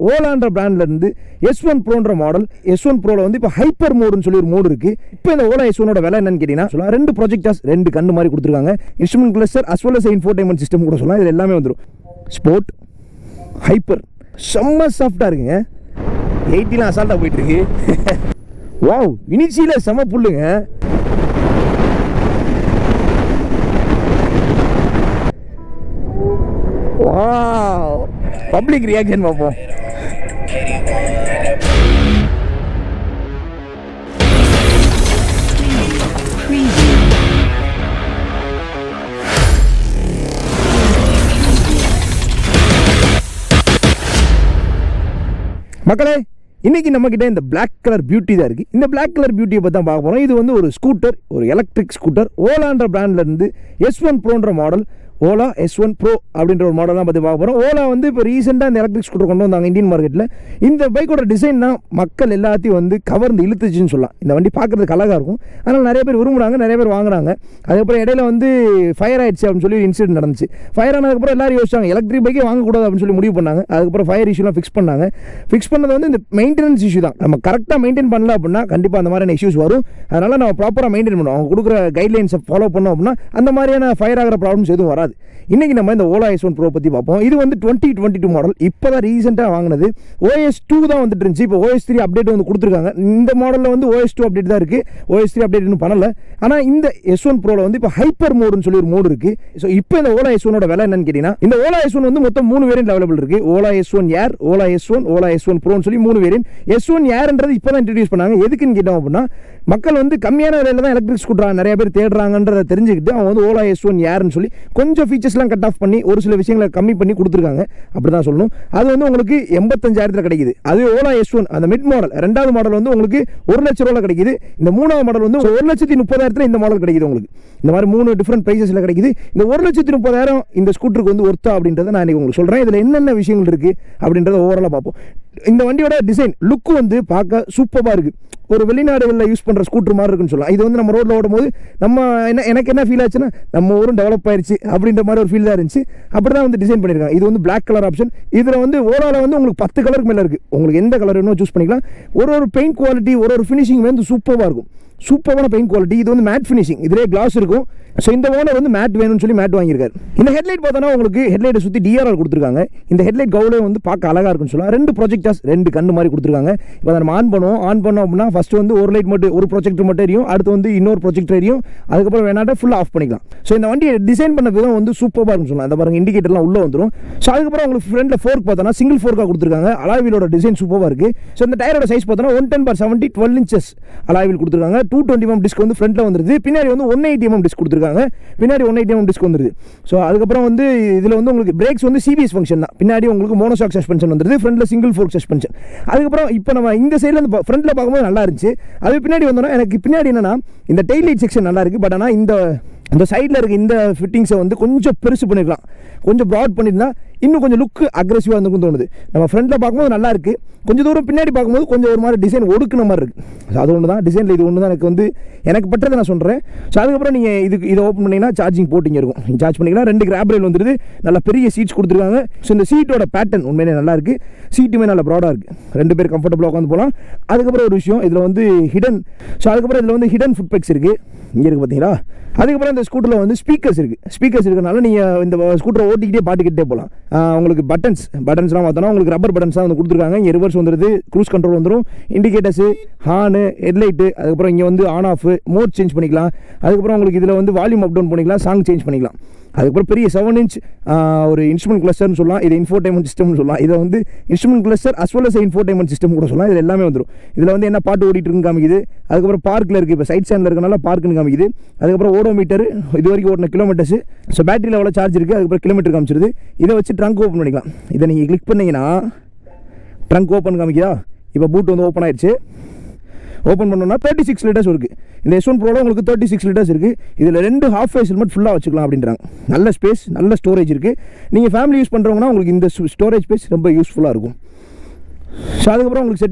ஓலான்ற பிராண்ட்லேருந்து S1 ப்ரோன்ற model. S1 ப்ரோவில் வந்து இப்போ ஹைப்பர் மோடுன்னு சொல்லி ஒரு மோடு இருக்குது. இப்போ இந்த ஓலா S1ஓட விலை என்னன்னு கேட்டிங்கன்னா சொல்லலாம், 2 ப்ரொஜெக்டர்ஸ் 2 கண்ணு மாதிரி கொடுத்துருக்காங்க. Instrument cluster as well as infotainment system கூட சொல்லலாம். இது எல்லாமே வந்துடும். ஸ்போர்ட், ஹைப்பர், செம்ம சாஃப்டாக இருக்குங்க. 80லாம் அசால்ட்டாக போயிட்டுருக்கு. வாவ், இனிச்சியில் செம்ம புல்லுங்க. வாவ், பப்ளிக் ரியாக்ஷன் பார்ப்போம். மக்களே, இன்னைக்கு நம்ம கிட்ட இந்த பிளாக் கலர் பியூட்டி தான் இருக்குது. இந்த பிளாக் கலர் பியூட்டியை பற்றி தான் பார்க்க போகிறோம். இது வந்து ஒரு ஸ்கூட்டர், ஒரு எலக்ட்ரிக் ஸ்கூட்டர். ஓலான்ற பிராண்ட்லேருந்து S1 ப்ரோன்ற மாடல். ஓலா S1 ப்ரோ அப்படின்ற ஒரு மாடல் தான் பற்றி பார்க்க போகிறோம். ஓலா வந்து இப்போ ரீசெண்டாக இந்த எலக்ட்ரிக் ஸ்கூட்டர் கொண்டு வந்தாங்க இந்தியன் மார்க்கெட்டில். இந்த பைக்கோட டிசைன் தான் மக்கள் எல்லாத்தையும் வந்து கவர்ந்து இழுத்துச்சுன்னு சொல்லலாம். இந்த வண்டி பார்க்குறதுக்கு அழகாக இருக்கும், அதனால் நிறைய பேர் விரும்புகிறாங்க, நிறைய பேர் வாங்குறாங்க. அதுக்கப்புறம் இடையில வந்து ஃபயர் ஆயிடுச்சு அப்படின்னு சொல்லி இன்சிடென்ட் நடந்துச்சு. ஃபயர் ஆனதுக்கப்புறம் எல்லாரும் யோசிச்சாங்க எலக்ட்ரிக் பைக்கே வாங்கக்கூடாது அப்படின்னு சொல்லி முடிவு பண்ணாங்க. அதுக்கப்புறம் ஃபயர் இஷ்யூலாம் ஃபிக்ஸ் பண்ணாங்க. ஃபிக்ஸ் பண்ணது வந்து இந்த மெயின்டெனன்ஸ் இஷ்யூ தான். நம்ம கரெக்டாக மெயின்டைன் பண்ணல அப்படின்னா கண்டிப்பாக அந்த மாதிரியான இஷ்யூஸ் வரும். அதனால் நம்ம ப்ராப்பராக மெயின்டைன் பண்ணணும். அவங்க கொடுக்குற கைட்லைன்ஸை ஃபாலோ பண்ணோம் அப்படின்னா அந்த மாதிரியான ஃபயர் ஆகிற ப்ராப்ளம்ஸ் எதுவும் வராது. இன்றைக்கி நம்ம இந்த ஓலா S1 ப்ரோ பற்றி பார்ப்போம். இது வந்து 2022 மாடல். இப்போ தான் ரீசெண்டாக வாங்கினது. OS2 தான் வந்துட்டு இருந்துச்சு. இப்போ OS3 அப்டேட் வந்து கொடுத்துருக்காங்க. இந்த மாடலில் வந்து OS2 அப்டேட் தான் இருக்குது. OS3 அப்டேட் இன்னும் பண்ணலை. ஆனால் இந்த S1 ப்ரோவில் வந்து இப்போ ஹைப்பர் மோடுன்னு சொல்லி ஒரு மோடு இருக்குது. ஸோ இப்போ இந்த ஓலா S1ஓட விலை என்னன்னு கேட்டிங்கன்னா, இந்த ஓலா S1 வந்து மொத்தம் 3 வேரியன்ட் அவைலபிள் இருக்குது. ஓலா S1 ஏர், ஓலா S1, ஓலா S1 ப்ரோன்னு சொல்லி 3 வேரியன்ட். S1 ஏர்ன்றது இப்போ தான் இன்ட்ரடியூஸ் பண்ணாங்க. எதுக்குன்னு கேட்டோம் அப்படின்னா, மக்கள் வந்து கம்மியான விலையில் தான் எலக்ட்ரிக் ஸ்கூட்டர் நிறைய பேர் தேடுறாங்கன்றதை தெரிஞ்சுக்கிட்டு அவங்க வந்து ஓலா S1 ஏர்னு சொல்லி கொஞ்சம் ஃபீச்சர்ஸ்லாம் கட் ஆஃப் பண்ணி ஒரு சில விஷயங்களை கம்மி பண்ணி கொடுத்துருக்காங்க. அப்படி தான் சொல்லணும். அது வந்து உங்களுக்கு 85,000 கிடைக்குது. அது ஓலா S1 அந்த மிட் மாடல், 2வது மாடல் வந்து உங்களுக்கு 1 லட்ச ரூபாயில் கிடைக்குது. இந்த 3வது மாடல் வந்து 1,30,000 இந்த மாடல் கிடைக்குது. உங்களுக்கு இந்த மாதிரி 3 டிஃப்ரெண்ட் ப்ரைஸஸில் கிடைக்குது. இந்த 1,30,000 இந்த ஸ்கூட்டருக்கு வந்து ஒர்த்தா அப்படின்றத நான் இன்றைக்கி உங்களுக்கு சொல்கிறேன். இதில் என்னென்ன விஷயங்கள் இருக்குது அப்படின்றத ஓவராலாக பார்ப்போம். இந்த வண்டியோட டிசைன் லுக்கு வந்து பார்க்க சூப்பராக இருக்குது. ஒரு வெளிநாடுகளில் யூஸ் பண்ணுற ஸ்கூட்டர் மாதிரி இருக்குன்னு சொல்லலாம். இது வந்து நம்ம ரோட்டில் ஓடும்போது நம்ம எனக்கு என்ன ஃபீல் ஆச்சுன்னா, நம்ம ஊரும் டெவலப் ஆயிடுச்சு அப்படின்ற மாதிரி ஒரு ஃபீல் தான் இருந்துச்சு. அப்படி தான் வந்து டிசைன் பண்ணியிருக்காங்க. இது வந்து பிளாக் கலர் ஆப்ஷன். இதில் வந்து ஓலாவில் வந்து உங்களுக்கு 10 கலருக்கு மேலே இருக்குது. உங்களுக்கு எந்த கலர் வேணும் சூஸ் பண்ணிக்கலாம். ஒரு பெயிண்ட் குவாலிட்டி, ஒரு ஃபினிஷிங் வந்து சூப்பராக இருக்கும். சூப்பரான பெயிண்ட் குவாலிட்டி. இது வந்து மேட் ஃபினிஷிங், இதிலே கிளாஸ் இருக்கும். ஸோ இந்த ஓனர் வந்து மேட் வேணும்னு சொல்லி மேட் வாங்கியிருக்காரு. இந்த ஹெட்லைட் பார்த்தோன்னா உங்களுக்கு ஹெட்லைட்டை சுற்றி DRL கொடுத்துருக்காங்க. இந்த ஹெட்லைட் கவுலே வந்து பார்க்க அழகாக இருக்குன்னு சொல்லலாம். 2 ப்ரொஜெக்டர்ஸ் 2 கண்ணு மாதிரி கொடுத்துருக்காங்க. இப்போ நம்ம ஆன் பண்ணோம் அப்படின்னா ஃபர்ஸ்ட் வந்து ஒரு லைட் மட்டும், ஒரு ப்ரொஜெக்டர் மட்டும் எரியும். அடுத்து வந்து இன்னொரு ப்ரொஜெக்டர் எரியும். அதுக்கப்புறம் வேணாட்டா ஃபுல்லாக ஆஃப் பண்ணிக்கலாம். ஸோ இந்த வண்டியை டிசைன் பண்ண விதம் வந்து சூப்பராக இருக்குன்னு சொல்லலாம். அந்த பாருங்க இண்டிகேட்டர்லாம் உள்ளே வந்துடும். ஸோ அதுக்கப்புறம் உங்களுக்கு ஃப்ரண்ட்டில் ஃபோர்க் பார்த்தோன்னா சிங்கிள் ஃபோர்க்காக கொடுத்துருக்காங்க. அலாய்வீலோட டிசைன் சூப்பராக இருக்குது. ஸோ இந்த டயரோட சைஸ் பார்த்தோன்னா 110/70 12 inches அலாய்வீல் கொடுத்துருக்காங்க. 220 mm டிஸ்க் வந்து ஃப்ரண்ட்டில் வந்துருது. பின்னாடி வந்து 180 mm டிஸ்க் கொடுத்துருக்காங்க. பின்னாடி 180 mm டிஸ்க் வந்துருது. ஸோ அதுக்கப்புறம் வந்து இதில் வந்து உங்களுக்கு பிரேக்ஸ் வந்து CBS ஃபங்க்ஷன் தான். பின்னாடி உங்களுக்கு மோனோஷாக் சஸ்பென்ஷன் வந்துருது. ஃப்ரண்ட்டில் சிங்கிள் ஃபோர்க் சஸ்பென்ஷன். அதுக்கப்புறம் இப்போ நம்ம இந்த சைடில் வந்து ஃப்ரண்ட்டில் பார்க்கும்போது நல்லா இருந்துச்சு. அது பின்னாடி வந்தோன்னா எனக்கு பின்னாடி என்னன்னா இந்த டெய்ல் லைட் செக்ஷன் நல்லா இருக்குது. பட் ஆனால் இந்த சைடில் இருக்க இந்த ஃபிட்டிங்ஸை வந்து கொஞ்சம் பெருசு பண்ணிருக்கலாம், கொஞ்சம் ப்ராட் பண்ணியிருந்தா இன்னும் கொஞ்சம் லுக்கு அக்ரெசிவாக இருந்துக்கும் தோணுது. நம்ம ஃப்ரண்ட்டில் பார்க்கும்போது நல்லா இருக்குது. கொஞ்சம் தூரம் பின்னாடி பார்க்கும்போது கொஞ்சம் ஒரு மாதிரி டிசைன் ஒடுக்குன மாதிரி இருக்குது. ஸோ அது ஒன்று தான் டிசைனில், இது ஒன்று தான் எனக்கு பட்டதை நான் சொல்கிறேன். ஸோ அதுக்கப்புறம் நீங்கள் இதை ஓப்பன் பண்ணிங்கன்னா சார்ஜிங் போட்டிங்க இருக்கும். நீங்கள் சார்ஜ் பண்ணிக்கலாம். 2 கிராப் ரயில் வந்துடுது. நல்ல பெரிய சீட்ஸ் கொடுத்துருக்காங்க. ஸோ இந்த சீட்டோட பேட்டர்ன் உண்மையிலே நல்லா இருக்குது. சீட்டுமே நல்ல ப்ராடாக இருக்குது. 2 பேர் கம்ஃபர்டபுளாக உட்காந்து போகலாம். அதுக்கப்புறம் ஒரு விஷயம், இதில் வந்து ஹிடன், ஸோ அதுக்கப்புறம் இதில் வந்து ஹிடன் ஃபுட் பேக்ஸ் இருக்குது. இங்கே இருக்குது பார்த்தீங்களா. அதுக்கப்புறம் இந்த ஸ்கூட்டரில் வந்து ஸ்பீக்கர்ஸ் இருக்கிறனால நீங்கள் இந்த ஸ்கூட்டரை ஓட்டிக்கிட்டே பாட்டுக்கிட்டே போகலாம். உங்களுக்கு பட்டன்ஸ்லாம் பார்த்தோன்னா உங்களுக்கு ரப்பர் பட்டன்ஸ் தான் வந்து கொடுத்துருக்காங்க. இங்கே ரிவர்ஸ் வந்துடுது, க்ரூஸ் கண்ட்ரோல் வந்துடும், இண்டிகேட்டர்ஸு, ஹார்னு, ஹெட்லைட்டு, அதுக்கப்புறம் இங்கே வந்து ஆன் ஆஃப் மோட் சேஞ்ச் பண்ணிக்கலாம். அதுக்கப்புறம் உங்களுக்கு இதில் வந்து வால்யூம் அப் டவுன் பண்ணிக்கலாம், சாங் சேஞ்ச் பண்ணிக்கலாம். அதுக்கப்புறம் பெரிய 7 inch ஒரு இன்ஸ்ட்ருமெண்ட் கிளஸ்டர்னு சொல்லலாம். இது இன்ஃபோர்டைன்மெண்ட் சிஸ்டம்னு சொல்லலாம். இதை வந்து instrument cluster as well as infotainment system கூட சொல்லலாம். இது எல்லாமே வந்துடும். இதில் வந்து என்ன பாட்டு ஓடிட்டு இருக்குன்னு காமிக்குது. அதுக்கப்புறம் பார்க்கில் இருக்குது. இப்போ சைட் ஸ்டாண்டில் இருக்கனால பார்க்குன்னு காமிக்குது. அதுக்கப்புறம் ஓடோமீட்டர், இது வரைக்கும் ஓடின கிலோமீட்டர்ஸ். ஸோ பேட்டரியில் எவ்வளோ சார்ஜ் இருக்குது, அதுக்கப்புறம் கிலோமீட்டர் காமிச்சிருது. இதை வச்சு ட்ரங்க் ஓப்பன் பண்ணிக்கலாம். இதை நீங்கள் கிளிக் பண்ணிங்கன்னா ட்ரங்க் ஓப்பன் காமிக்குதா. இப்போ பூட் வந்து ஓப்பன் ஆயிடுச்சு. ஓப்பன் பண்ணோம்னா 36 லிட்டர்ஸ் இருக்குது. இந்த S1 ப்ரோவில் உங்களுக்கு 36 லிட்டர்ஸ் இருக்குது. இதில் 2 ஹாஃப் ஃபேஸ் ஹெல்மெட் ஃபுல்லாக வச்சுக்கலாம் அப்படின்றாங்க. நல்ல ஸ்பேஸ், நல்ல ஸ்டோரேஜ் இருக்குது. நீங்கள் ஃபேமிலி யூஸ் பண்ணுறவங்கன்னா உங்களுக்கு இந்த ஸ்டோரேஜ் ஸ்பேஸ் ரொம்ப யூஸ்ஃபுல்லாக இருக்கும். ஸோ அதுக்கப்புறம் உங்களுக்கு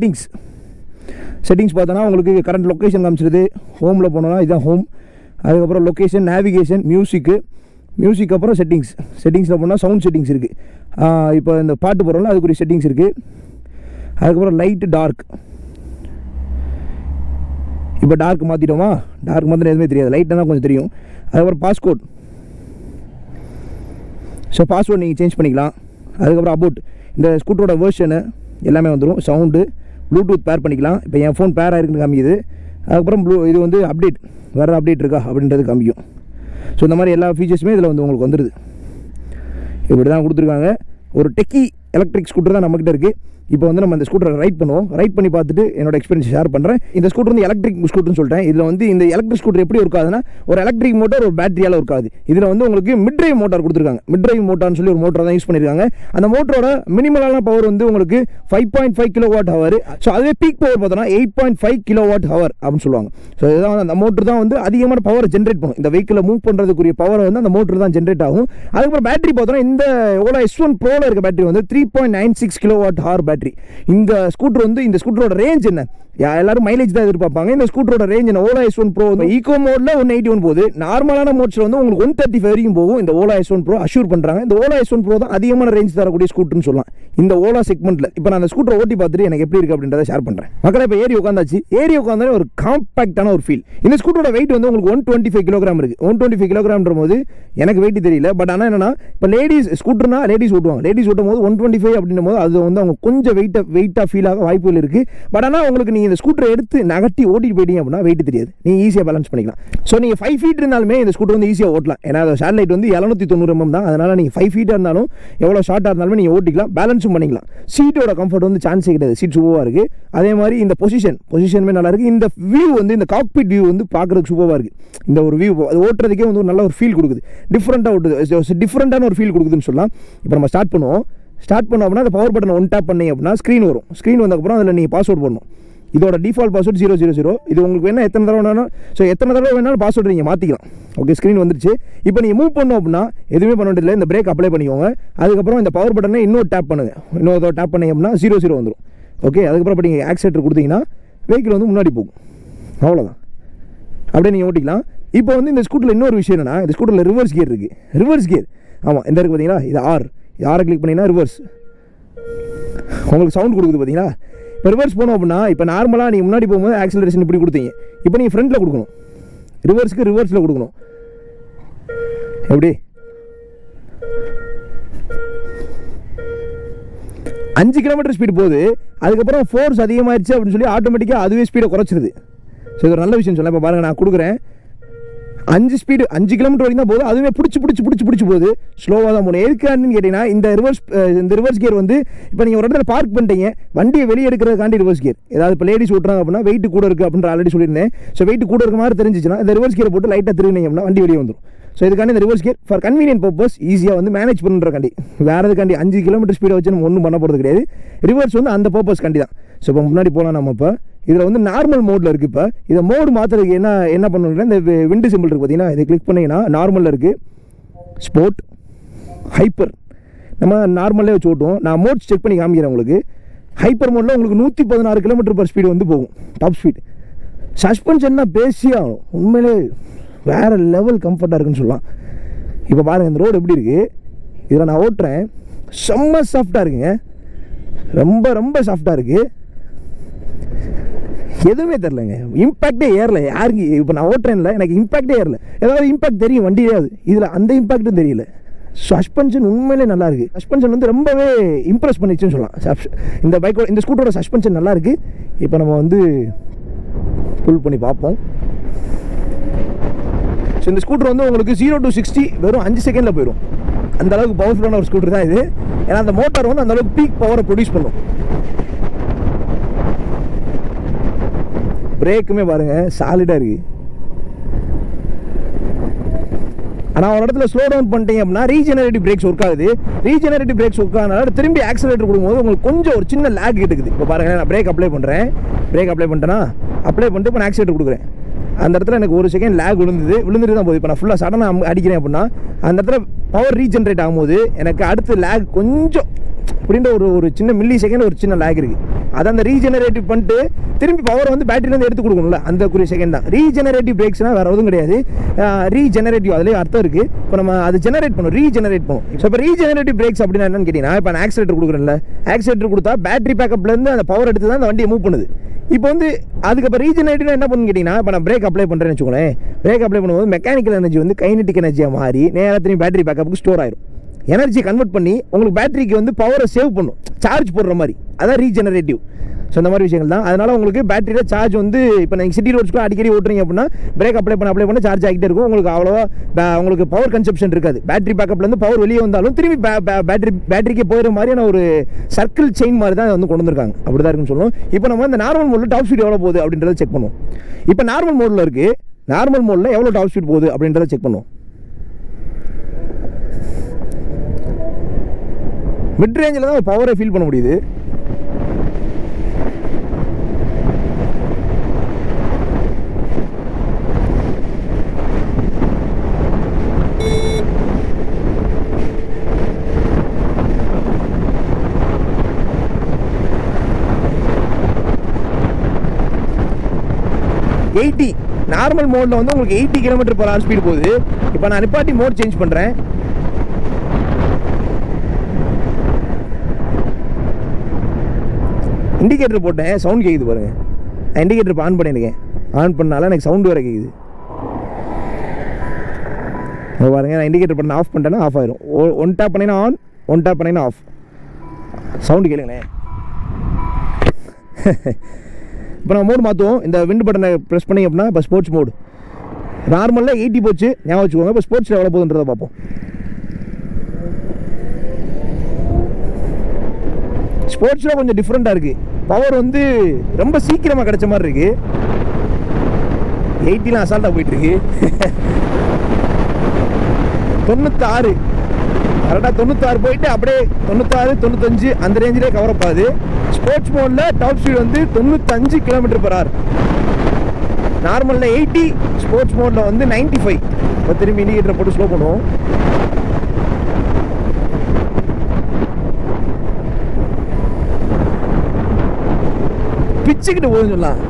செட்டிங்ஸ் பார்த்தோன்னா உங்களுக்கு கரண்ட் லொக்கேஷன் காமிச்சிருது. ஹோமில் போனோன்னா இதுதான் ஹோம். அதுக்கப்புறம் லொக்கேஷன், நேவிகேஷன், மியூசிக் அப்புறம் செட்டிங்ஸில் போனால் சவுண்ட் செட்டிங்ஸ் இருக்குது. இப்போ இந்த பாட்டு போடுறோம்ல அதுக்குரிய செட்டிங்ஸ் இருக்குது. அதுக்கப்புறம் லைட்டு டார்க். இப்போ டார்க் மாற்றிட்டோமா, டார்க் மாற்றினா எதுவுமே தெரியாது, லைட்டாக தான் கொஞ்சம் தெரியும். அதுக்கப்புறம் பாஸ்கோட், ஸோ பாஸ்வேர்ட் நீங்கள் சேஞ்ச் பண்ணிக்கலாம். அதுக்கப்புறம் அபவுட் இந்த ஸ்கூட்டரோட வேர்ஷனு எல்லாமே வந்துடும். சவுண்டு, ப்ளூடூத் பேர் பண்ணிக்கலாம். இப்போ என் ஃபோன் பேர் ஆகிருக்குன்னு காமிக்குது. அதுக்கப்புறம் இது வந்து அப்டேட், வேறு அப்டேட் இருக்கா அப்படின்றது காமிக்கும். ஸோ இந்த மாதிரி எல்லா ஃபீச்சர்ஸுமே இதில் வந்து உங்களுக்கு வந்துடுது. இப்படி தான் கொடுத்துருக்காங்க. ஒரு டெக்கி எலக்ட்ரிக் ஸ்கூட்டர் தான் நம்மக்கிட்ட இருக்குது. இப்போ வந்து நம்ம இந்த ஸ்கூட்டரை ரைட் பண்ணுவோம். ரைட் பண்ணி பார்த்துட்டு என்னோட எக்ஸ்பீரியன்ஸ் ஷேர் பண்ணுறேன். இந்த ஸ்கூட்டர் வந்து எலக்ட்ரிக் ஸ்கூட்டர்னு சொல்லிட்டேன். இதில் வந்து இந்த எலக்ட்ரிக் ஸ்கூட்டர் எப்படி இருக்காதுன்னா, ஒரு எலக்ட்ரிக் மோட்டார் ஒரு பேட்டரியால் இருக்காது. இதில் வந்து உங்களுக்கு மிட் டிரைவ் மோட்டார் கொடுத்துருக்காங்க. மிட் டிரைவ் மோட்டார்னு சொல்லி ஒரு மோட்டரை தான் யூஸ் பண்ணியிருக்காங்க. அந்த மோட்டரோட மினிமலான பவர் வந்து உங்களுக்கு 5.5 kWh. ஸோ அதுவே பீக் பவர் பார்த்தோன்னா 8.5 kWh அப்படின்னு சொல்லுவாங்க. ஸோ இதுதான் அந்த மோட்டர் தான் வந்து அதிகமான பவர் ஜென்ரேட் பண்ணும். இந்த வெஹிக்கிளை மூவ் பண்ணுறதுக்குரிய பவர் வந்து அந்த மோட்டர் தான் ஜென்ரேட் ஆகும். அதுக்கப்புறம் பேட்டரி பார்த்தோன்னா இந்த ஓலா S1 Proல இருக்க பேட்டரி வந்து 3.96 kWh பேட்டரி. இந்த ஸ்கூட்டர் வந்து இந்த ஸ்கூட்டரோட ரேஞ்ச் என்ன, எல்லாரும் மைலேஜ் தான் எதிர்பார்ப்பாங்க. இந்த ஸ்கூட்டரோட ரேஞ்ச் என்ன, ஓலா S1 Pro வந்து ஈகோ மோட்ல 181 போகுது. நார்மலான மோட்ஸ்ல வந்து உங்களுக்கு 135 வரைக்கும் போகும். இந்த ஓலா S1 Pro அஷ்யூர் பண்றாங்க. இந்த ஓலா S1 Pro தான் அதிகமான ரேஞ்ச் தரக்கூடிய ஸ்கூட்டர்னு சொல்லலாம் இந்த ஓலா செக்மெண்ட்ல. இப்போ நான் அந்த ஸ்கூட்டரை ஓட்டி பார்த்துட்டு எனக்கு எப்படி இருக்கு அப்படின்றத ஷேர் பண்றேன். மக்களே இப்போ ஏறி உட்காந்தாச்சு. ஏறி உட்காந்தாலே ஒரு காம்பாக்டான ஒரு ஃபீல். இந்த ஸ்கூட்டரோட வெயிட் வந்து உங்களுக்கு 125 கிலோகிராம் இருக்கு. 125 கிலோகிராம்ன்ற போது எனக்கு வெயிட் தெரியல. பட் ஆனால் என்னன்னா, இப்போ லேடிஸ் ஸ்கூட்டர்னா லேடிஸ் ஓட்டுவாங்க. லேடிஸ் ஓட்டும் போது 125 அப்படின்னும் போது அது வந்து அவங்க கொஞ்சம் வெயிட்டாக ஃபீல் ஆக வாய்ப்புகள் இருக்கு. பட் ஆனால் உங்களுக்கு நீங்கள் இந்த ஸ்கூட்டரை எடுத்து நகட்டி ஓட்டிட்டு போயிட்டீங்க அப்படின்னா வெயிட் தெரியாது, நீங்கள் ஈஸியாக பேலன்ஸ் பண்ணிக்கலாம். ஸோ நீங்கள் 5 feet இருந்தாலுமே இந்த ஸ்கூட்டர் வந்து ஈஸியாக ஓட்டலாம். ஏன்னா அது சேட்டலைட் வந்து 790 mm தான். அதனால் நீங்கள் 5 feet இருந்தாலும் எவ்வளோ ஷார்ட்டாக இருந்தாலுமே நீங்கள் ஓட்டிக்கலாம், பேலன்ஸும் பண்ணிக்கலாம். சீட்டோட கம்ஃபர்ட் வந்து சான்ஸே கிடையாது. சீட் சூப்பராக இருக்குது. அதே மாதிரி இந்த பொசிஷனுமே நல்லா இருக்குது. இந்த வியூ வந்து இந்த காக்பிட் வியூ வந்து பார்க்குறதுக்கு சூப்பராக இருக்குது. இந்த ஒரு வியூ அது ஓட்டுறதுக்கே வந்து ஒரு நல்ல ஒரு ஃபீல் கொடுக்குது. டிஃப்ரெண்ட்டான ஒரு ஃபீல் கொடுக்குதுன்னு சொல்லலாம். இப்போ நம்ம ஸ்டார்ட் பண்ணோம் அப்படின்னா அந்த பவர் பட்டனை ஒன் டேப் பண்ணி அப்படின்னா ஸ்க்ரீன் வரும். ஸ்க்ரீன் வந்ததுக்கப்புறம் அதில் நீங்கள் பாஸ்வேர்ட் பண்ணணும். இதோட டிஃபால்ட் பாஸ்வேர்ட் 000. இது உங்களுக்கு வேணால் எத்தனை தடவை வேணாலும் பாஸ்வேர்டு நீங்கள் மாற்றிக்கலாம். ஓகே, ஸ்க்ரீன் வந்துருச்சு. இப்போ நீங்கள் மூவ் பண்ணோம் அப்படின்னா எதுவுமே பண்ண வேண்டியதில்லை. இந்த பிரேக் அப்ளை பண்ணிக்கோங்க. அதுக்கப்புறம் இந்த பவர் பட்டனை இன்னொரு டேப் பண்ணுங்கள். இன்னொரு டேப் பண்ணி அப்படின்னா 00 வந்துடும். ஓகே, அதுக்கப்புறம் இப்போ நீங்கள் ஆக்சிலேட்டர் கொடுத்தீங்கன்னா வெஹிக்கிள் வந்து முன்னாடி போகும். அவ்வளோதான், அப்படியே நீங்கள் ஓட்டிக்கலாம். இப்போ வந்து இந்த ஸ்கூட்டரில் இன்னொரு விஷயம் என்னன்னா, இந்த ஸ்கூட்டரில் ரிவர்ஸ் கியர் இருக்குது. ரிவர்ஸ் கியர் ஆமாம் இந்த இருக்குது பார்த்தீங்களா, இது ஆரை கிளிக் பண்ணிங்கன்னா ரிவர்ஸ் உங்களுக்கு சவுண்ட் கொடுக்குது பார்த்தீங்களா. இப்போ ரிவர்ஸ் போனோம் அப்படின்னா, இப்போ நார்மலாக நீங்கள் முன்னாடி போகும்போது ஆக்சிலரேஷன் இப்படி கொடுத்தீங்க. இப்போ நீங்கள் ஃப்ரண்ட்டில் கொடுக்கணும், ரிவர்ஸில் கொடுக்கணும். எப்படி 5 கிலோமீட்டர் ஸ்பீடு போகுது. அதுக்கப்புறம் ஃபோர்ஸ் அதிகமாகிடுச்சு அப்படின்னு சொல்லி ஆட்டோமேட்டிக்காக அதுவே ஸ்பீடை குறைச்சிருது. ஸோ இது ஒரு நல்ல விஷயம் சொல்லலாம். இப்போ பாருங்கள், நான் கொடுக்குறேன் 5 கிலோமீட்டர் வரைக்கும் தான் போகுது. அதுவே பிடிச்சி போகுது. ஸ்லோவாக தான் போகணும். எதுக்கான்னு கேட்டிங்கன்னா, இந்த ரிவர்ஸ் கியர் வந்து இப்போ நீங்கள் ஒரு இடத்துல பார்க் பண்ணிட்டீங்க, வண்டியை வெளியே எடுக்கிறதுக்காண்டி ரிவர்ஸ் கியர். ஏதாவது இப்போ லேடிஸ் ஓட்டுறாங்க அப்படின்னா வெயிட் கூட இருக்குது அப்படின்ற ஆல்ரெடி சொல்லியிருந்தேன். ஸோ வெயிட் கூட இருக்க மாதிரி தெரிஞ்சிச்சுன்னா இந்த ரிவர்ஸ் கியரை போட்டு லைட்டாக திரும்பினீங்க அப்படின்னா வண்டி வெளியே வந்துடும். ஸோ இதுக்காண்டி இந்த reverse gear for convenient purpose ஈஸியாக வந்து மேனேஜ் பண்ணுறக்காண்டி, வேறு எதுக்காண்டி 5 கிலோமீட்டர் ஸ்பீடை வச்சு நம்ம ஒன்றும் பண்ண போகிறது கிடையாது. ரிவர்ஸ் வந்து அந்த பர்பஸ் காண்டி தான். ஸோ இப்போ முன்னாடி போகலாம். நம்ம இப்போ இதில் வந்து நார்மல் மோடில் இருக்குது. இப்போ இதை மோடு மாற்றுறதுக்கு என்ன பண்ணணும்னா, இந்த விண்டு சிம்பிள் இருக்குது பார்த்தீங்கன்னா, இதை கிளிக் பண்ணிங்கன்னா நார்மலில் இருக்குது, ஸ்போர்ட், ஹைப்பர். நம்ம நார்மலே வச்சு ஓட்டுவோம். நான் மோட்ஸ் செக் பண்ணி காமிக்கிறேன் உங்களுக்கு. ஹைப்பர் மோடில் உங்களுக்கு 116 km/s வந்து போகும், டாப் ஸ்பீட். சஸ்பென்ஷன் தான் பேசியே ஆகும். உண்மையிலே வேறு லெவல் கம்ஃபர்ட்டாக இருக்குன்னு சொல்லலாம். இப்போ பாருங்கள் இந்த ரோடு எப்படி இருக்குது. இதில் நான் ஓட்டுறேன், செம்ம சாஃப்டாக இருக்குங்க. ரொம்ப சாஃப்டாக இருக்குது. எதுவுமே தெரிலங்க, இம்பேக்டே ஏறல யாருக்கு. இப்போ நான் ஓட்டுறேன்ல, எனக்கு இம்பேக்டே ஏறல. ஏதாவது இம்பேக்ட் தெரியும் வண்டியாவது, இதில் அந்த இம்பேக்ட்டும் தெரியல. சஸ்பென்ஷன் உண்மையிலே நல்லா இருக்குது. சஸ்பென்ஷன் வந்து ரொம்பவே இம்ப்ரெஸ் பண்ணிச்சுன்னு சொல்லலாம். இந்த ஸ்கூட்டரோட சஸ்பென்ஷன் நல்லா இருக்குது. இப்போ நம்ம வந்து புல் பண்ணி பார்ப்போம். ஸோ இந்த ஸ்கூட்டர் வந்து உங்களுக்கு 0 to 60 வெறும் 5 செகண்டில் போயிடும். அந்த அளவுக்கு பவர்ஃபுல்லான ஒரு ஸ்கூட்டர் தான் இது. ஏன்னா அந்த மோட்டார் வந்து அந்த அளவுக்கு பீக் பவரை ப்ரொடியூஸ் பண்ணும். பிரேக்குமே பாருங்கள் சாலிடாக இருக்குது. ஆனால் ஒரு இடத்துல ஸ்லோ டவுன் பண்ணிட்டீங்க அப்படின்னா ரீஜெனரேட்டிவ் பிரேக்ஸ் ஒர்க் ஆகுது. ரீஜெனரேட்டிவ் பிரேக்ஸ் ஒர்க் ஆனால திரும்பி ஆக்சிலேட்டர் கொடுக்கும்போது உங்களுக்கு கொஞ்சம் ஒரு சின்ன லேக் இருக்குது. இப்போ பாருங்கள், நான் பிரேக் அப்ளை பண்ணிட்டேன்னா அப்ளை பண்ணிட்டு இப்போ நான் ஆக்சிலேட்டர் கொடுக்குறேன். அந்த இடத்துல எனக்கு 1 செகண்ட் லேக் விழுந்துட்டு தான் போகுது. இப்போ நான் ஃபுல்லாக சடனாக அடிக்கிறேன் அப்படின்னா அந்த இடத்துல பவர் ரீஜென்ரேட் ஆகும்போது எனக்கு அடுத்து லேக் கொஞ்சம் அப்படின்ற ஒரு சின்ன மில்லி செகண்ட் ஒரு சின்ன லேக் இருக்குது. அதை அந்த ரீஜெனரேட்டிவ் பண்ணிட்டு திரும்பி பவர் வந்து பேட்டரியிலேருந்து எடுத்து கொடுக்கணும்ல, அந்த குறி செகண்ட் தான். ரீஜெனரேட்டிவ் பிரேக்ஸ்னால் வேறு எதுவும் கிடையாது. ரீஜெனரேட்டிவ் அதிலே அர்த்தம் இருக்குது. இப்போ நம்ம அதை ஜெனரேட் பண்ணும், ரீஜெனரேட் பண்ணும். ஸோ இப்போ ரீஜெனரேட்டிவ் பிரேக்ஸ் அப்படின்னா என்னன்னு கேட்டிங்கன்னா, இப்போ நான் ஆக்சிலேட்டர் கொடுக்குறேன்ல, ஆக்சிலேட்டர் கொடுத்தா பேட்டரி பேக்கப்லேருந்து அந்த பவர் எடுத்து தான் அந்த வண்டியை மூவ் பண்ணுது. இப்போ வந்து அதுக்கப்புறம் ரீஜெனரேட்டிவ் என்ன பண்ணுன்னு கேட்டிங்கன்னா, இப்போ நான் பிரேக் அப்ளை பண்ணுறேன்னு வச்சுக்கோங்களேன், பிரேக் அப்ளை பண்ணும்போது மெக்கானிக்கல் எனர்ஜி வந்து கைனட்டிக் எனர்ஜியாக மாறி நேரத்தையும் பேட்டரி பேக்கப்புக்கு ஸ்டோர் ஆயிடும். எனர்ஜி கன்வெர்ட் பண்ணி உங்களுக்கு பேட்டரிக்கு வந்து பவரை சேவ் பண்ணும், சார்ஜ் போடுற மாதிரி. அதான் ரீஜெனரேட்டிவ். ஸோ இந்த மாதிரி விஷயங்கள் தான். அதனால் உங்களுக்கு பேட்டரியில் சார்ஜ் வந்து இப்போ நீங்கள் சிட்டி ரோட்ஸ்க்கு அடிக்கடி ஓட்டுறீங்க அப்படின்னா பிரேக் அப்ளை பண்ண சார்ஜ் ஆகிட்டே இருக்கும். உங்களுக்கு அவ்வளோவா உங்களுக்கு பவர் கன்சப்ஷன் இருக்காது. பேட்டரி பேக்கப்லேருந்து பவர் வெளியே வந்தாலும் திரும்பி பேட்டரிக்கு போகிற மாதிரியான ஒரு சர்க்கிள் செயின் மாதிரி தான் வந்து கொண்டு வந்திருக்காங்க. அப்படி தான் இருக்குன்னு சொல்லணும். இப்போ நம்ம இந்த நார்மல் மோடில் டாப் ஸ்பீட் எவ்வளோ போகுது அப்படின்றத செக் பண்ணுவோம். இப்போ நார்மல் மோடில் இருக்குது, நார்மல் மோடில் எவ்வளோ டாப் ஸ்பீட் போகுது அப்படின்றத செக் பண்ணுவோம். மிட் ரேஞ்சில் தான் பவரை ஃபீல் பண்ண முடியுது. நார்மல் மோடில் வந்து உங்களுக்கு 80 km/h ஸ்பீடு போகுது. இப்போ நான் நிப்பாட்டி மோட் சேஞ்ச் பண்ணுறேன். இண்டிகேட்டர் போட்டேன், சவுண்ட் கேட்குது பாருங்க. நான் இண்டிகேட்டர் ஆன் பண்ணியிருக்கேன், ஆன் பண்ணால எனக்கு சவுண்டு வேறு கேட்குது பாருங்க. நான் இண்டிகேட்டர் பண்ண ஆஃப் பண்ணிட்டேன்னா ஆஃப் ஆயிரும். ஒன் டேப் பண்ணினா ஆன், ஒன் டேப் பண்ணினா ஆஃப். சவுண்டு கேளுங்களேன். இப்போ நான் மோடு மாற்றுவோம். இந்த விண்டு பட்டனை ப்ரெஸ் பண்ணி அப்படின்னா இப்போ ஸ்போர்ட்ஸ் மோடு. நார்மலில் 80 போச்சு, ஞாபகம் வச்சுக்கோங்க. இப்போ ஸ்போர்ட்ஸில் எவ்வளோ போகுதுன்றதை பார்ப்போம். ஸ்போர்ட்ஸில் கொஞ்சம் டிஃப்ரெண்ட்டாக இருக்குது. பவர் வந்து ரொம்ப சீக்கிரமாக கிடைச்ச மாதிரி இருக்குது. 80லாம் அசால்ட்டாக போயிட்டுருக்கு. 96 கரெக்டாக 96 போயிட்டு அப்படியே 96, 95 அந்த ரேஞ்சிலே கவர் அப் ஆகுது. ஸ்போர்ட்ஸ் மோடில் டாப் ஸ்பீட் வந்து 95 km/h. நார்மலில் 80, ஸ்போர்ட்ஸ் மோடில் வந்து 95. இப்போ திரும்பி இண்டிகேட்டரை போட்டு ஸ்லோ பண்ணுவோம். பிச்சுக்கிட்டு போகுதுன்னு சொல்லலாம்.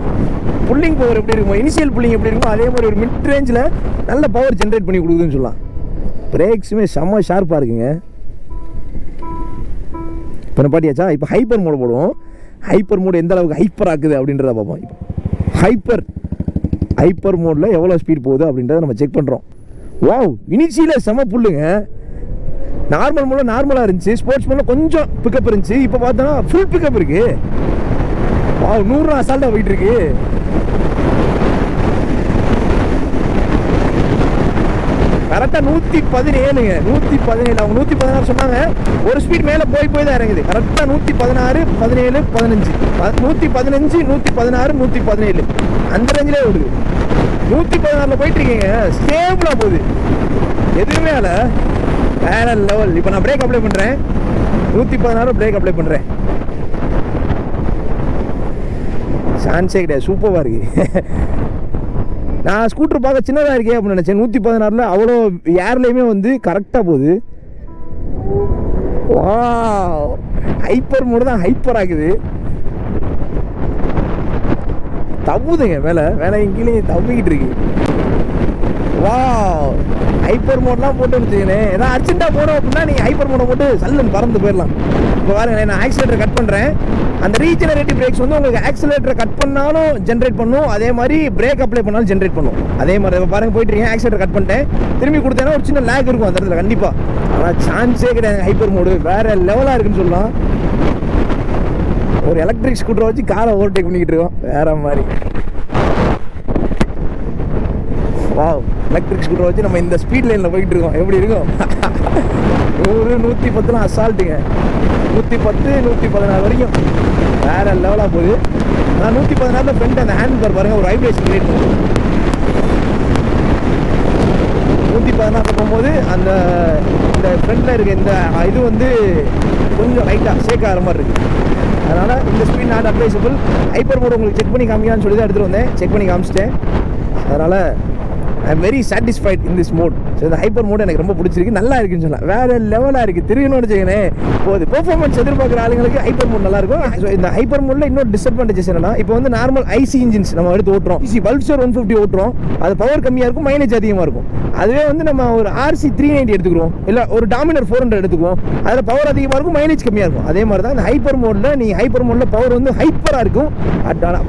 புல்லிங் பவர் எப்படி இருக்குமோ, இனிஷியல் புல்லிங் எப்படி இருக்குமோ அதே மாதிரி ஒரு மிட் ரேஞ்சில் நல்ல பவர் ஜென்ரேட் பண்ணி கொடுக்குதுன்னு சொல்லலாம். பிரேக்ஸுமே செம்ம ஷார்ப்பாக இருக்குங்க. இப்போ பாட்டியாச்சா? இப்போ ஹைப்பர் மோடு போடுவோம். ஹைப்பர் மோடு எந்த அளவுக்கு ஹைப்பர் ஆக்குது அப்படின்றத பார்ப்போம். இப்போ ஹைப்பர் மோடில் எவ்வளோ ஸ்பீட் போகுது அப்படின்றத நம்ம செக் பண்ணுறோம். வாவ், இனிஷியில் செம்ம புல்லுங்க. நார்மல் மோடில் நார்மலாக இருந்துச்சு, ஸ்போர்ட்ஸ் மோடில் கொஞ்சம் பிக்கப் இருந்துச்சு. இப்போ பார்த்தோன்னா ஃபுல் பிக்கப் இருக்குது. வாவ், 100 அசால்ட்டாக போயிட்டு இருக்கு. கரெக்டாக 117ங்க, 117. அவங்க 116 சொன்னாங்க. ஒரு ஸ்பீட் மேலே போய் தான் இறங்குது. கரெக்டாக 116, 17, 15, 115, 116, 117 அந்த ரேஞ்சிலே ஓடுது. 116 போயிட்டு இருக்கீங்க, ஸ்டேபிளாக போகுது, எதுவுமே இல்லை, வேற லெவல். இப்போ நான் பிரேக் அப்ளை பண்ணுறேன், 116 பிரேக் அப்ளை பண்ணுறேன். சான்ஸே கிடையாது, சூப்பராக இருக்குது. நான் ஸ்கூட்டர் பார்க்க சின்னதாக இருக்கே அப்படின்னு நினச்சேன். 116 அவ்வளோ ஏர்லேயுமே வந்து கரெக்டாக போகுது. வா, ஹைப்பர் மோடு தான் ஹைப்பர் ஆகுது. தவுதுங்க, மேலே கீழே தவிக்கிட்டு இருக்கு. வா, ஹைப்பர் மோட்லாம் போட்டு வச்சுக்கணேன். ஏதாவது அர்ஜென்ட்டாக போகிறோம் அப்படின்னா நீங்கள் ஹைப்பர் மோடை போட்டு சல்லுன்னு பறந்து போயிடலாம். இப்போ பாருங்க, நான் ஆக்சிலேட்டரை கட் பண்ணுறேன். அந்த ரீஜெனரேட்டிவ் பிரேக்ஸ் வந்து உங்களுக்கு ஆக்சிலேட்டரை கட் பண்ணாலும் ஜென்ரேட் பண்ணும், அதே மாதிரி பிரேக் அப்ளை பண்ணாலும் ஜென்ரேட் பண்ணும். அதே மாதிரி பாருங்க, போயிட்டு இருக்கேன், ஆக்சிலேட்டர் கட் பண்ணிட்டேன், திரும்பி கொடுத்தேன்னா ஒரு சின்ன லேக் இருக்கும் அந்த இடத்துல கண்டிப்பாக. ஆனால் சான்ஸே கிடையாது. ஹைப்பர் மோடு வேறு லெவலாக இருக்குன்னு சொல்லலாம். ஒரு எலக்ட்ரிக் ஸ்கூட்டரை வச்சு காரை ஓவர்டேக் பண்ணிக்கிட்டு இருக்கோம், வேறு மாதிரி. வாவ், எலக்ட்ரிக் ஸ்கூட்டரை வச்சு நம்ம இந்த ஸ்பீட் லைனில் போயிட்டு இருக்கோம். எப்படி இருக்கும்? 100, 110 அசால்ட்டுங்க. 110, 116 வரைக்கும் வேற லெவலாக போகுது. நான் 116 ஃப்ரண்ட் அந்த ஹேண்ட் பார் பாருங்கள், ஒரு வைப்ரேஷன் கிரியேட் பண்ணுவோம். 116 போகும்போது அந்த இந்த ஃப்ரண்டில் இருக்க இந்த இது வந்து கொஞ்சம் லைட்டாக ஷேக் ஆகிற மாதிரி இருக்குது. அதனால் இந்த speed not advisable. Hyper mode உங்களுக்கு செக் பண்ணி காமிக்கலான்னு சொல்லி தான் எடுத்துகிட்டு வந்தேன், செக் பண்ணி காமிச்சிட்டேன். அதனால் I am very satisfied in this mode. So இந்த ஹைப்பர் மோட் எனக்கு ரொம்ப பிடிச்சிருக்கு, நல்லா இருக்குன்னு சொல்லலாம். வேறு லெவலாக இருக்குது. திரும்பணும்னு வச்சுக்கோங்களேன், போகுது பெர்ஃபார்மன்ஸ் எதிர்பார்க்குற ஆளுங்களுக்கு ஹைப்பர் மோட் நல்லாயிருக்கும். ஸோ இந்த ஹைப்பர் மோடில் இன்னொரு டிஸ்அட்வான்டேஜஸ் என்னன்னா, இப்போ வந்து நார்மல் ஐசி இன்ஜின்ஸ் நம்ம எடுத்து ஓட்டுறோம், பல்சர் 150 ஓட்டுறோம், அது பவர் கம்மியாக இருக்கும், மைலேஜ் அதிகமாக இருக்கும். அதுவே வந்து நம்ம ஒரு RC 390 எடுத்துக்கிறோம், இல்லை ஒரு டாமினர் 400 எடுத்துக்குவோம், அதில் பவர் அதிகமாக இருக்கும், மைலேஜ் கம்மியாக இருக்கும். அதே மாதிரி தான் இந்த ஹைப்பர் மோடில் நீங்கள் ஹைப்பர் மோடில் பவர் வந்து ஹைப்பராக இருக்கும்,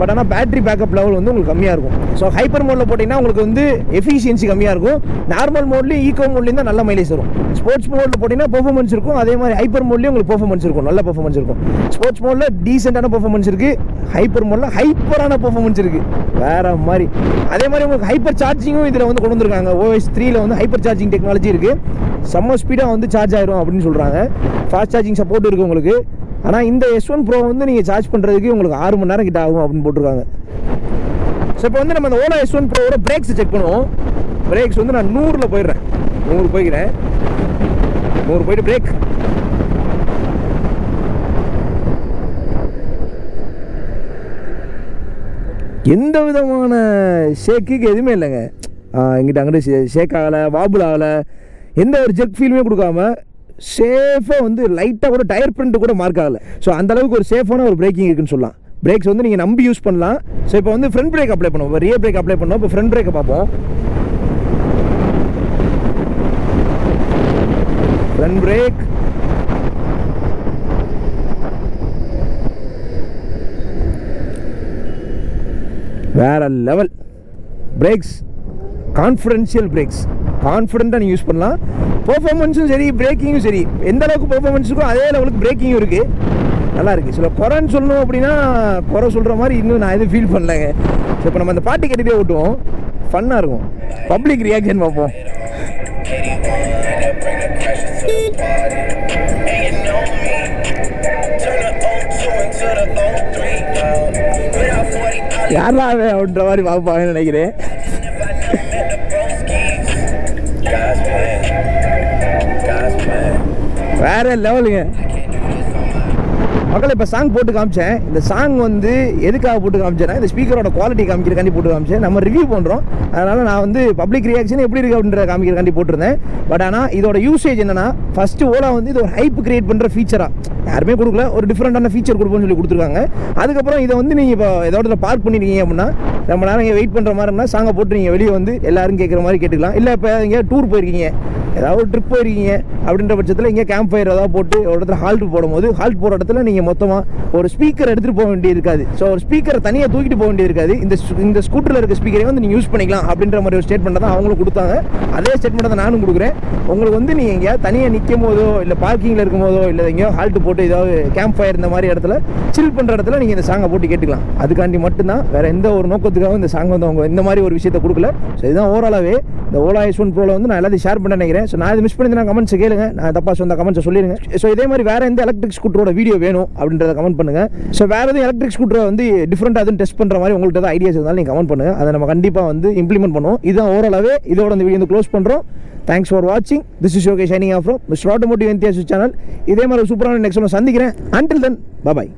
பட் ஆனால் பேட்டரி பேக்கப் லெவல் வந்து உங்களுக்கு கம்மியாக இருக்கும். ஸோ ஹைப்பர் மோடில் போட்டிங்கன்னா உங்களுக்கு வந்து எஃபிஷியன்சி கம்மியாக இருக்கும். நார்மல் மோட்லேயும் ஈகோ மோட்லேயும் தான் நல்ல மைலேஜ் வரும். ஸ்போர்ட்ஸ் மோடில் போட்டிங்கன்னா பெர்ஃபார்மன்ஸ் இருக்கும், அதே மாதிரி ஹைப்பர் மோட்லேயும் உங்களுக்கு பெர்ஃபார்மன்ஸ் இருக்கும், நல்ல பெர்ஃபார்மன்ஸ் இருக்கும். ஸ்போர்ட்ஸ் மோடில் டீசெண்டான பெர்ஃபார்மன்ஸ் இருக்குது, ஹைப்பர் மோடில் ஹைப்பரான பெர்ஃபார்மன்ஸ் இருக்குது, வேறு மாதிரி. அதே மாதிரி உங்களுக்கு ஹைப்பர் சார்ஜிங்கும் இதில் வந்து கொண்டு வந்திருக்காங்க. OS 3ல் வந்து ஹைப்பர் சார்ஜிங் டெக்னாலஜி இருக்குது, செம்ம ஸ்பீடாக வந்து சார்ஜ் ஆயிரும் அப்படின்னு சொல்கிறாங்க. ஃபாஸ்ட் சார்ஜிங் சப்போர்ட் இருக்குது உங்களுக்கு. ஆனால் இந்த S1 Pro வந்து நீங்கள் சார்ஜ் பண்ணுறதுக்கு உங்களுக்கு 6 மணி நேரம் கிட்ட ஆகும் அப்படின்னு போட்டிருக்காங்க. ஸோ இப்போ வந்து நம்ம இந்த ஓலா S1 Proவோட பிரேக்ஸ் செக் பண்ணுவோம். பிரேக்ஸ் வந்து நான் 100ல் போயிடுறேன், 100 போய்க்கிறேன், 100 போயிட்டு பிரேக். எந்த விதமான ஷேக்குக்கு எதுவுமே இல்லைங்க. இங்கிட்ட அங்கிட்ட ஷேக் ஆகலை, வாபுல் ஆகலை, எந்த ஒரு ஜெக் ஃபீலுமே கொடுக்காம சேஃபாக வந்து லைட்டாக கூட டயர் பிரிண்ட் கூட மார்க் ஆகலை. ஸோ அந்தளவுக்கு ஒரு சேஃபான ஒரு பிரேக்கிங் இருக்குன்னு சொல்லலாம். பிரேக்ஸ் வந்து நீங்கள் நம்பி யூஸ் பண்ணலாம். ஸோ இப்போ வந்து ஃப்ரண்ட் பிரேக் அப்ளை பண்ணுவோம், இப்போ ரியர் பிரேக் அப்ளை பண்ணோம். இப்போ ஃப்ரண்ட் பிரேக்கை பார்ப்போம். ஃப்ரண்ட் பிரேக், வேறு லெவல் பிரேக்ஸ், கான்ஃபிடென்ஷியல் பிரேக்ஸ், கான்ஃபிடென்ட்டாக நீங்கள் யூஸ் பண்ணலாம். பெர்ஃபார்மன்ஸும் சரி, பிரேக்கிங்கும் சரி, எந்த அளவுக்கு பெர்ஃபார்மன்ஸுக்கும் அதே லெவலுக்கு பிரேக்கிங்கும் இருக்குது, நல்லா இருக்குது. சில குறைன்னு சொல்லணும் அப்படின்னா குறை சொல்கிற மாதிரி இன்னும் நான் எதுவும் ஃபீல் பண்ணலைங்க. ஸோ இப்போ நம்ம அந்த பாட்டு கேட்டுகிட்டே ஓட்டுவோம், ஃபன்னாக இருக்கும். பப்ளிக் ரியாக்ஷன் பார்ப்போம். யாரெல்லாம் அப்படின்ற மாதிரி பார்ப்பாங்கன்னு நினைக்கிறேன். வேற லெவலுங்க மக்கள். இப்போ சாங் போட்டு காமிச்சேன். இந்த சாங் வந்து எதுக்காக போட்டு காமிச்சேன்னா, இந்த ஸ்பீக்கரோட குவாலிட்டி காமிக்கிறக்காண்டி போட்டு காமிச்சேன். நம்ம ரிவ்யூ பண்ணுறோம், அதனால் நான் வந்து பப்ளிக் ரியாக்ஷன் எப்படி இருக்குது அப்படின்ற காமிக்கிறக்காண்டி போட்டிருந்தேன். பட் ஆனால் இதோட யூசேஜ் என்னன்னா, ஃபஸ்ட்டு ஓலா வந்து இது ஒரு ஹைப் கிரியேட் பண்ணுற ஃபீச்சராக யாருமே கொடுக்கல, ஒரு டிஃப்ரெண்டான ஃபீச்சர் கொடுப்போம்னு சொல்லி கொடுத்துருக்காங்க. அதுக்கப்புறம் இதை வந்து நீங்கள் இப்போ இதோட பார்க் பண்ணிருக்கீங்க அப்படின்னா, ரொம்ப நேரம் இங்கே வெயிட் பண்ணுற மாதிரி இருந்தால் சாங்கை போட்டு நீங்கள் வெளியே வந்து எல்லாரும் கேட்குற மாதிரி கேட்டுக்கலாம். இல்லை இப்போ இங்கே டூர் போயிருக்கீங்க, ஏதாவது ஒரு ட்ரிப் போயிருக்கீங்க அப்படின்ற பட்சத்தில் இங்கே கேம்ப் ஃபயர் ஏதாவது போட்டு ஒரு இடத்துல ஹால்ட் போடும்போது, ஹால்ட் போகிற இடத்துல நீங்கள் மொத்தமாக ஒரு ஸ்பீக்கர் எடுத்துகிட்டு போக வேண்டியது இருக்காது. ஸோ ஒரு ஸ்பீக்கரை தனியாக தூக்கிட்டு போக வேண்டியது இருக்காது. இந்த ஸ்கூட்டரில் இருக்க ஸ்பீக்கரை வந்து நீங்கள் யூஸ் பண்ணிக்கலாம் அப்படின்ற மாதிரி ஒரு ஸ்டேட்மெண்ட் தான் அவங்களும் கொடுத்தாங்க. அதே ஸ்டேட்மெண்ட் தான் நானும் கொடுக்குறேன். உங்களுக்கு வந்து நீங்கள் எங்கேயா தனியாக நிற்கும் போதோ, இல்லை பார்க்கிங்கில் இருக்கும் போதோ, இல்லை எங்கேயோ ஹால்ட் போட்டு ஏதாவது கேம்ப் ஃபயர் இந்த மாதிரி இடத்துல சில் பண்ணுற இடத்துல நீங்கள் இந்த சாங்கை போட்டு கேட்டுக்கலாம். அதுக்காண்டி மட்டும்தான், வேறு எந்த ஒரு நோக்கத்துக்காகவும் இந்த சாங் வந்து அவங்க இந்த மாதிரி ஒரு விஷயத்தை கொடுக்கல. ஸோ இதுதான் ஓவராலாகவே இந்த ஓலா S1 Proவில் வந்து நான் எல்லாத்தையும் ஷேர் பண்ண நினைக்கிறேன். ஸோ நான் இது மிஸ் பண்ணி கமெண்ட்ஸ் கேளுங்க, நான் தப்பா சொந்த கமெண்ட்ஸை சொல்லிடுங்க. ஸோ இதே மாதிரி வேறு எந்த எலக்ட்ரிக் ஸ்கூட்டரோட வீடியோ வேணும் அப்படின்றத கமெண்ட் பண்ணுங்கள். ஸோ வேறு எதுவும் எலக்ட்ரிக் ஸ்கூட்டரை வந்து டிஃப்ரெண்ட்டாக எதுவும் டெஸ்ட் பண்ணுற மாதிரி உங்கள்கிட்ட ஏதாவது ஐடியாஸ் இருந்தாலும் நீங்கள் கமெண்ட் பண்ணுங்கள், அதை நம்ம கண்டிப்பாக வந்து இம்ப்ளிமெண்ட் பண்ணுவோம். இதுதான் ஓவராலாகவே இதோட இந்த வீடியோ வந்து க்ளோஸ் பண்ணுறோம். தேங்க்ஸ் ஃபார் வாட்சிங். This is Yogesh signing off from mister automotive enthusiast channel. இதே மாதிரி சூப்பரான நெக்ஸ்ட் ஒன்று சந்திக்கிறேன். அன்டில் தென், பாய்.